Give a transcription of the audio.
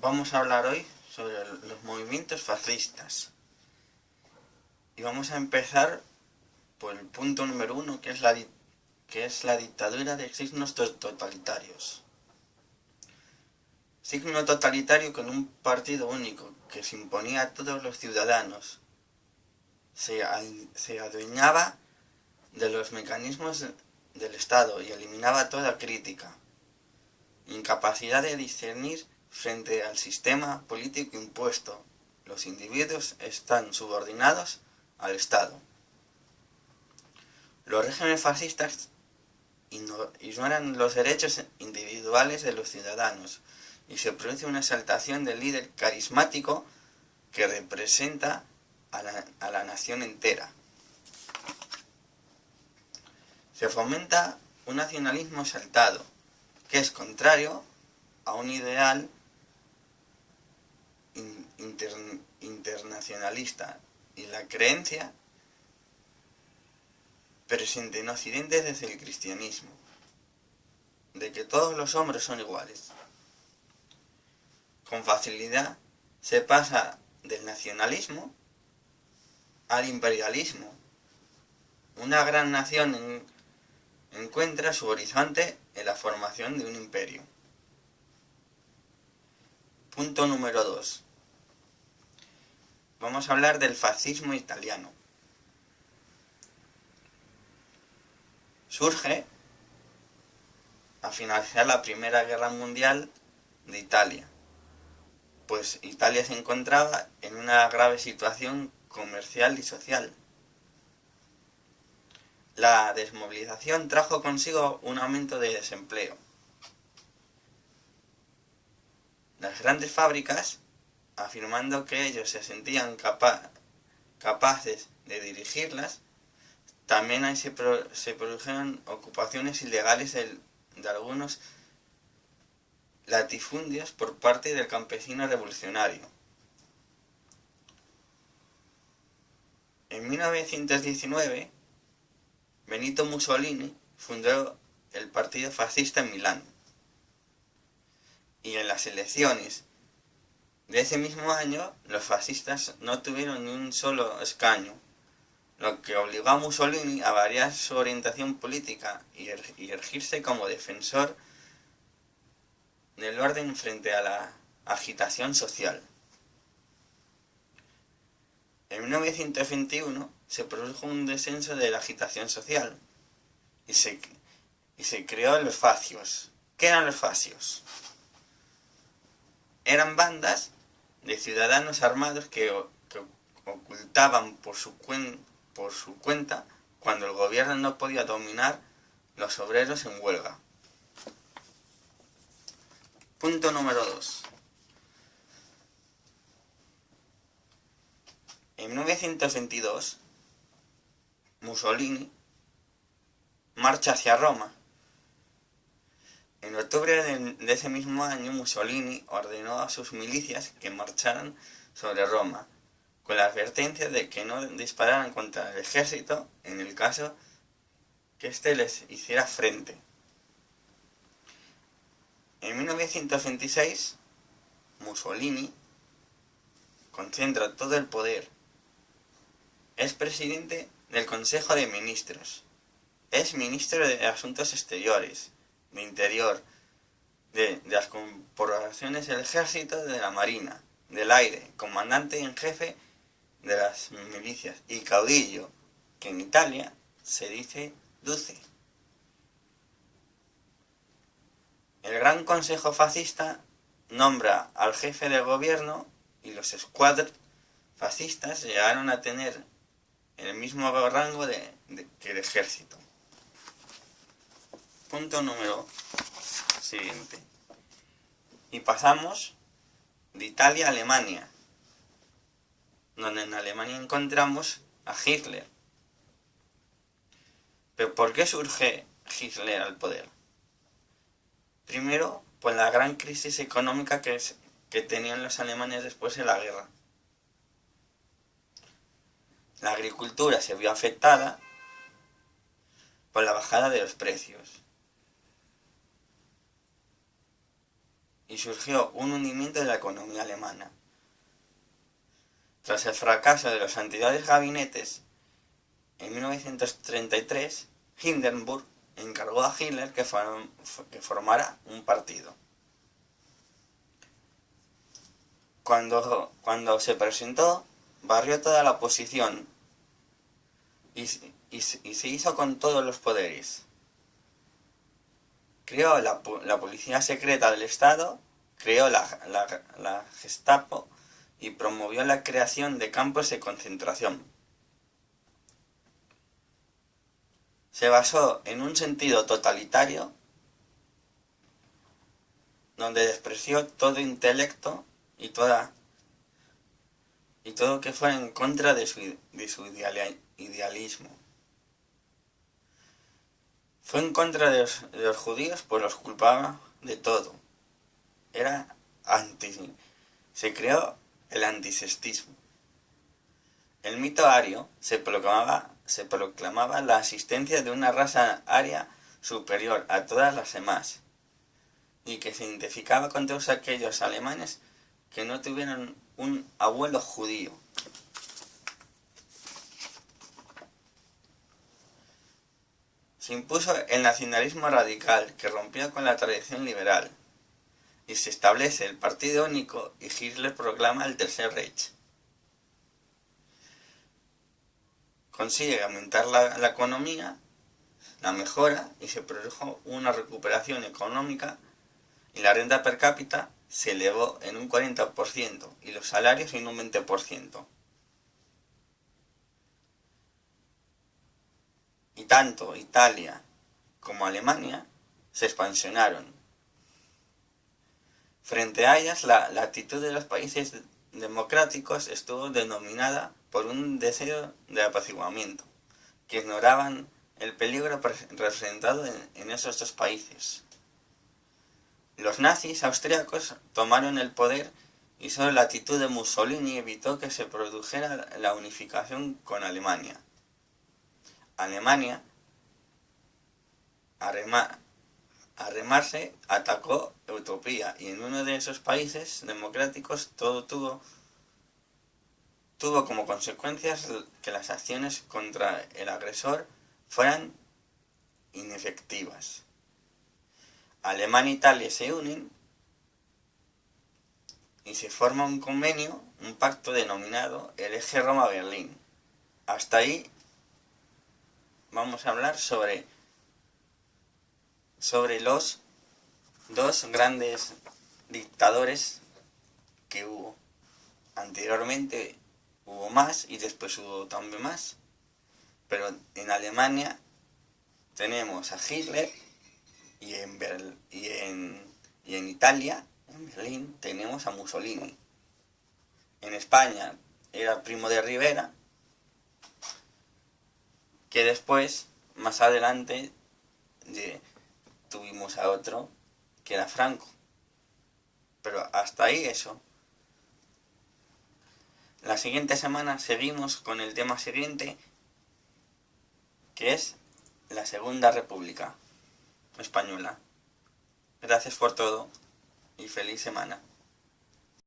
Vamos a hablar hoy sobre los movimientos fascistas. Y vamos a empezar por el punto número 1, que es la dictadura de signos totalitarios. Signo totalitario con un partido único que se imponía a todos los ciudadanos. Se adueñaba de los mecanismos del Estado y eliminaba toda crítica. Incapacidad de discernir frente al sistema político impuesto. Los individuos están subordinados al Estado. Los regímenes fascistas ignoran los derechos individuales de los ciudadanos y se produce una exaltación del líder carismático que representa a la nación entera. Se fomenta un nacionalismo exaltado, que es contrario a un ideal internacionalista y la creencia presente en Occidente desde el cristianismo, de que todos los hombres son iguales. Con facilidad se pasa del nacionalismo al imperialismo. Una gran nación encuentra su horizonte en la formación de un imperio. Punto número 2. Vamos a hablar del fascismo italiano. Surge a finalizar la Primera Guerra Mundial de Italia, pues Italia se encontraba en una grave situación comercial y social. La desmovilización trajo consigo un aumento de desempleo. Las grandes fábricas, afirmando que ellos se sentían capaces de dirigirlas, también ahí se produjeron ocupaciones ilegales de algunos latifundios por parte del campesino revolucionario. En 1919, Benito Mussolini fundó el Partido Fascista en Milán. Y en las elecciones de ese mismo año, los fascistas no tuvieron ni un solo escaño, lo que obligó a Mussolini a variar su orientación política y erigirse como defensor del orden frente a la agitación social. En 1921 se produjo un descenso de la agitación social y se creó los fascios. ¿Qué eran los fascios? Eran bandas de ciudadanos armados que ocultaban por su cuenta cuando el gobierno no podía dominar los obreros en huelga. Punto número 2. En 1922, Mussolini marcha hacia Roma. En octubre de ese mismo año, Mussolini ordenó a sus milicias que marcharan sobre Roma, con la advertencia de que no dispararan contra el ejército en el caso que éste les hiciera frente. En 1926, Mussolini concentra todo el poder. Es presidente del Consejo de Ministros. Es ministro de Asuntos Exteriores, de Interior, de las corporaciones del Ejército, de la Marina, del Aire, comandante en jefe de las milicias y caudillo, que en Italia se dice duce. El Gran Consejo Fascista nombra al jefe de gobierno y los escuadros fascistas llegaron a tener el mismo rango que el ejército. Punto número siguiente. Y pasamos de Italia a Alemania, donde en Alemania encontramos a Hitler. ¿Pero por qué surge Hitler al poder? Primero, por la gran crisis económica que tenían los alemanes después de la guerra. La agricultura se vio afectada por la bajada de los precios. Y surgió un hundimiento de la economía alemana. Tras el fracaso de los anteriores gabinetes, en 1933, Hindenburg encargó a Hitler que formara un partido. Cuando se presentó, barrió toda la oposición y se hizo con todos los poderes. Creó la policía secreta del Estado, creó la Gestapo y promovió la creación de campos de concentración. Se basó en un sentido totalitario donde despreció todo intelecto y todo que fuera en contra de su idealismo. Fue en contra de los judíos, pues los culpaba de todo. Se creó el antisemitismo. El mito ario se proclamaba la existencia de una raza aria superior a todas las demás, y que se identificaba con todos aquellos alemanes que no tuvieran un abuelo judío. Se impuso el nacionalismo radical, que rompió con la tradición liberal, y se establece el partido único y Hitler proclama el Tercer Reich. Consigue aumentar la economía, la mejora, y se produjo una recuperación económica y la renta per cápita se elevó en un 40% y los salarios en un 20%. Y tanto Italia como Alemania se expansionaron. Frente a ellas, la actitud de los países democráticos estuvo denominada por un deseo de apaciguamiento, que ignoraban el peligro representado en esos dos países. Los nazis austríacos tomaron el poder y solo la actitud de Mussolini evitó que se produjera la unificación con Alemania. Alemania, a remarse, atacó Utopía, y en uno de esos países democráticos todo tuvo como consecuencias que las acciones contra el agresor fueran inefectivas. Alemania e Italia se unen y se forma un convenio, un pacto denominado el Eje Roma-Berlín. Hasta ahí vamos a hablar sobre los dos grandes dictadores que hubo. Anteriormente hubo más y después hubo también más. Pero en Alemania tenemos a Hitler y en Italia, en Berlín, tenemos a Mussolini. En España era Primo de Rivera, que después, más adelante, tuvimos a otro, que era Franco. Pero hasta ahí eso. La siguiente semana seguimos con el tema siguiente, que es la Segunda República Española. Gracias por todo y feliz semana.